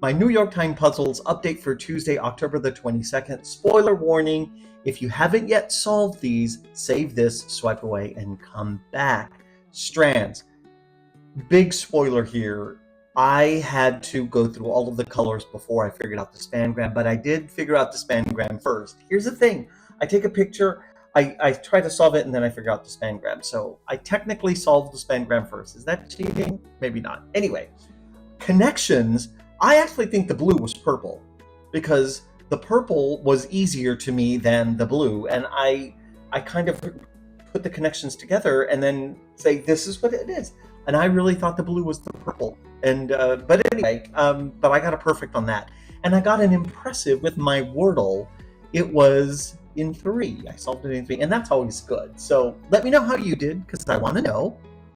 My New York Times Puzzles update for Tuesday, October the 22nd. Spoiler warning, if you haven't yet solved these, save this, swipe away, and come back. Strands. Big spoiler here. I had to go through all of the colors before I figured out the spangram, but I did figure out the spangram first. Here's the thing. I take a picture, I try to solve it, and then I figure out the spangram. So I technically solved the spangram first. Is that cheating? Maybe not. Anyway, connections. I actually think the blue was purple because the purple was easier to me than the blue, and I kind of put the connections together and then say this is what it is. And I really thought the blue was the purple. And but anyway, but I got a perfect on that, and I got an impressive with my Wordle. It was in 3. I solved it in 3, and that's always good. So let me know how you did because I want to know.